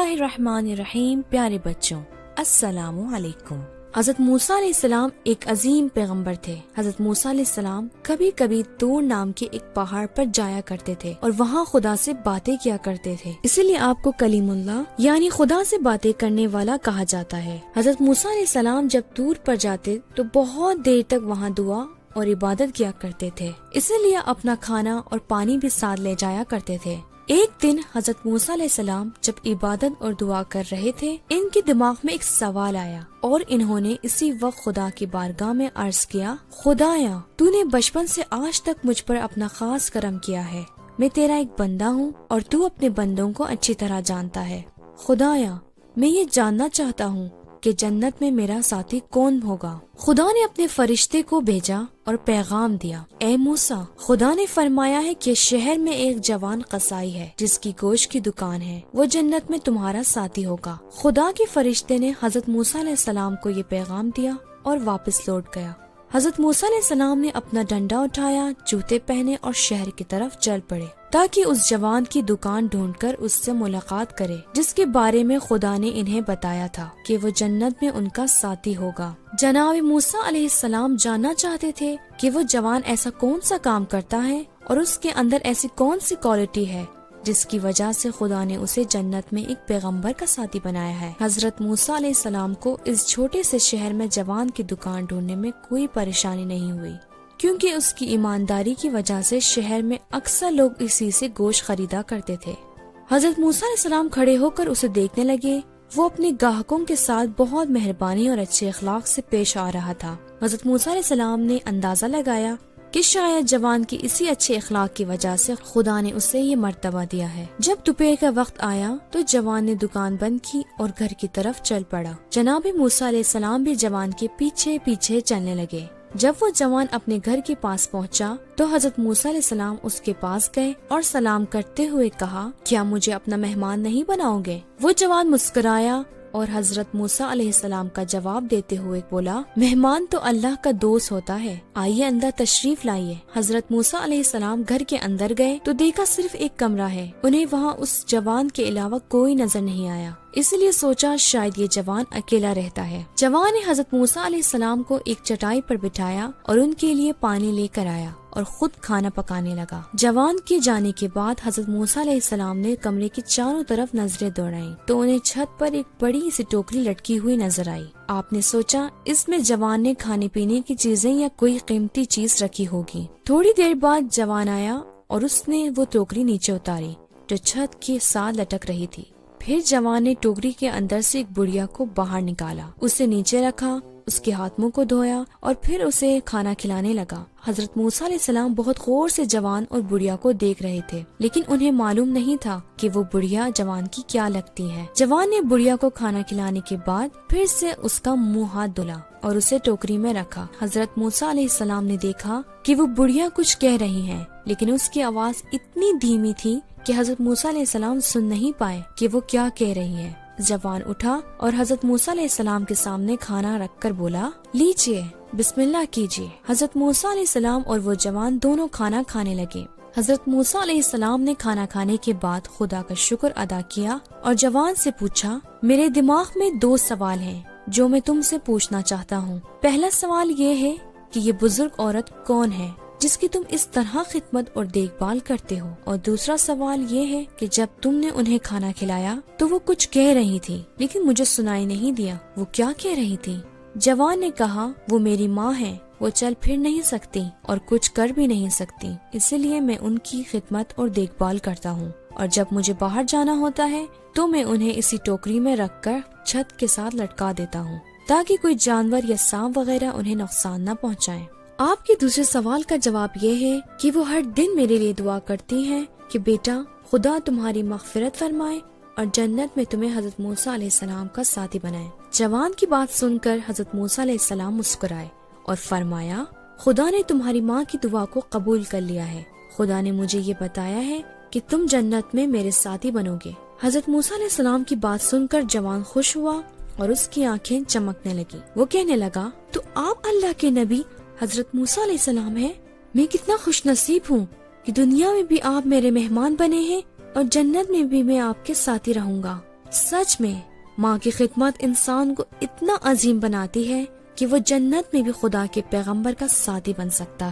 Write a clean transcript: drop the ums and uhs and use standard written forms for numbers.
اللہ الرحمن الرحیم۔ پیارے بچوں، السلام علیکم۔ حضرت موسیٰ علیہ السلام ایک عظیم پیغمبر تھے۔ حضرت موسیٰ علیہ السلام کبھی کبھی طور نام کے ایک پہاڑ پر جایا کرتے تھے اور وہاں خدا سے باتیں کیا کرتے تھے، اسی لیے آپ کو کلیم اللہ یعنی خدا سے باتیں کرنے والا کہا جاتا ہے۔ حضرت موسیٰ علیہ السلام جب طور پر جاتے تو بہت دیر تک وہاں دعا اور عبادت کیا کرتے تھے، اسی لیے اپنا کھانا اور پانی بھی ساتھ لے جایا کرتے تھے۔ ایک دن حضرت موسیٰ علیہ السلام جب عبادت اور دعا کر رہے تھے، ان کے دماغ میں ایک سوال آیا اور انہوں نے اسی وقت خدا کی بارگاہ میں عرض کیا، خدایا تو نے بچپن سے آج تک مجھ پر اپنا خاص کرم کیا ہے، میں تیرا ایک بندہ ہوں اور تو اپنے بندوں کو اچھی طرح جانتا ہے۔ خدایا میں یہ جاننا چاہتا ہوں کہ جنت میں میرا ساتھی کون ہوگا۔ خدا نے اپنے فرشتے کو بھیجا اور پیغام دیا، اے موسیٰ، خدا نے فرمایا ہے کہ شہر میں ایک جوان قصائی ہے جس کی گوشت کی دکان ہے، وہ جنت میں تمہارا ساتھی ہوگا۔ خدا کے فرشتے نے حضرت موسیٰ علیہ السلام کو یہ پیغام دیا اور واپس لوٹ گیا۔ حضرت موسیٰ علیہ السلام نے اپنا ڈنڈا اٹھایا، جوتے پہنے اور شہر کی طرف چل پڑے تاکہ اس جوان کی دکان ڈھونڈ کر اس سے ملاقات کرے جس کے بارے میں خدا نے انہیں بتایا تھا کہ وہ جنت میں ان کا ساتھی ہوگا۔ جناب موسیٰ علیہ السلام جاننا چاہتے تھے کہ وہ جوان ایسا کون سا کام کرتا ہے اور اس کے اندر ایسی کون سی کوالٹی ہے جس کی وجہ سے خدا نے اسے جنت میں ایک پیغمبر کا ساتھی بنایا ہے۔ حضرت موسیٰ علیہ السلام کو اس چھوٹے سے شہر میں جوان کی دکان ڈھونڈنے میں کوئی پریشانی نہیں ہوئی، کیونکہ اس کی ایمانداری کی وجہ سے شہر میں اکثر لوگ اسی سے گوشت خریدا کرتے تھے۔ حضرت موسیٰ علیہ السلام کھڑے ہو کر اسے دیکھنے لگے۔ وہ اپنے گاہکوں کے ساتھ بہت مہربانی اور اچھے اخلاق سے پیش آ رہا تھا۔ حضرت موسیٰ علیہ السلام نے اندازہ لگایا کہ شاید جوان کی اسی اچھے اخلاق کی وجہ سے خدا نے اسے یہ مرتبہ دیا ہے۔ جب دوپہر کا وقت آیا تو جوان نے دکان بند کی اور گھر کی طرف چل پڑا۔ جناب موسیٰ علیہ السلام بھی جوان کے پیچھے پیچھے چلنے لگے۔ جب وہ جوان اپنے گھر کے پاس پہنچا تو حضرت موسیٰ علیہ السلام اس کے پاس گئے اور سلام کرتے ہوئے کہا، کیا مجھے اپنا مہمان نہیں بناؤ گے؟ وہ جوان مسکرایا اور حضرت موسیٰ علیہ السلام کا جواب دیتے ہوئے بولا، مہمان تو اللہ کا دوست ہوتا ہے، آئیے اندر تشریف لائیے۔ حضرت موسیٰ علیہ السلام گھر کے اندر گئے تو دیکھا صرف ایک کمرہ ہے، انہیں وہاں اس جوان کے علاوہ کوئی نظر نہیں آیا، اس لیے سوچا شاید یہ جوان اکیلا رہتا ہے۔ جوان نے حضرت موسیٰ علیہ السلام کو ایک چٹائی پر بٹھایا اور ان کے لیے پانی لے کر آیا اور خود کھانا پکانے لگا۔ جوان کے جانے کے بعد حضرت موسیٰ علیہ السلام نے کمرے کی چاروں طرف نظریں دوڑائیں تو انہیں چھت پر ایک بڑی سی ٹوکری لٹکی ہوئی نظر آئی۔ آپ نے سوچا اس میں جوان نے کھانے پینے کی چیزیں یا کوئی قیمتی چیز رکھی ہوگی۔ تھوڑی دیر بعد جوان آیا اور اس نے وہ ٹوکری نیچے اتاری جو چھت کے ساتھ لٹک رہی تھی۔ پھر جوان نے ٹوکری کے اندر سے ایک بڑھیا کو باہر نکالا، اسے نیچے رکھا، اس کے ہاتھ منہ کو دھویا اور پھر اسے کھانا کھلانے لگا۔ حضرت موسیٰ علیہ السلام بہت غور سے جوان اور بڑھیا کو دیکھ رہے تھے، لیکن انہیں معلوم نہیں تھا کہ وہ بڑھیا جوان کی کیا لگتی ہے۔ جوان نے بڑھیا کو کھانا کھلانے کے بعد پھر سے اس کا منہ ہاتھ دھلا اور اسے ٹوکری میں رکھا۔ حضرت موسیٰ علیہ السلام نے دیکھا کہ وہ بڑھیا کچھ کہہ رہی ہیں، لیکن اس کی آواز اتنی دھیمی تھی کہ حضرت موسیٰ علیہ السلام سن نہیں پائے کہ وہ کیا کہہ رہی ہے۔ جوان اٹھا اور حضرت موسیٰ علیہ السلام کے سامنے کھانا رکھ کر بولا، لیجئے، بسم اللہ کیجئے۔ حضرت موسیٰ علیہ السلام اور وہ جوان دونوں کھانا کھانے لگے۔ حضرت موسیٰ علیہ السلام نے کھانا کھانے کے بعد خدا کا شکر ادا کیا اور جوان سے پوچھا، میرے دماغ میں 2 سوال ہیں جو میں تم سے پوچھنا چاہتا ہوں۔ پہلا سوال یہ ہے کہ یہ بزرگ عورت کون ہے جس کی تم اس طرح خدمت اور دیکھ بھال کرتے ہو، اور دوسرا سوال یہ ہے کہ جب تم نے انہیں کھانا کھلایا تو وہ کچھ کہہ رہی تھی لیکن مجھے سنائی نہیں دیا، وہ کیا کہہ رہی تھی؟ جوان نے کہا، وہ میری ماں ہے، وہ چل پھر نہیں سکتی اور کچھ کر بھی نہیں سکتی، اسی لیے میں ان کی خدمت اور دیکھ بھال کرتا ہوں، اور جب مجھے باہر جانا ہوتا ہے تو میں انہیں اسی ٹوکری میں رکھ کر چھت کے ساتھ لٹکا دیتا ہوں تاکہ کوئی جانور یا سانپ وغیرہ انہیں نقصان نہ پہنچائے۔ آپ کے دوسرے سوال کا جواب یہ ہے کہ وہ ہر دن میرے لیے دعا کرتی ہیں کہ بیٹا خدا تمہاری مغفرت فرمائے اور جنت میں تمہیں حضرت موسیٰ علیہ السلام کا ساتھی بنائے۔ جوان کی بات سن کر حضرت موسیٰ علیہ السلام مسکرائے اور فرمایا، خدا نے تمہاری ماں کی دعا کو قبول کر لیا ہے، خدا نے مجھے یہ بتایا ہے کہ تم جنت میں میرے ساتھی بنو گے۔ حضرت موسیٰ علیہ السلام کی بات سن کر جوان خوش ہوا اور اس کی آنکھیں چمکنے لگی۔ وہ کہنے لگا، تو آپ اللہ کے نبی حضرت موسیٰ علیہ السلام ہے، میں کتنا خوش نصیب ہوں کہ دنیا میں بھی آپ میرے مہمان بنے ہیں اور جنت میں بھی میں آپ کے ساتھی رہوں گا۔ سچ میں ماں کی خدمت انسان کو اتنا عظیم بناتی ہے کہ وہ جنت میں بھی خدا کے پیغمبر کا ساتھی بن سکتا ہے۔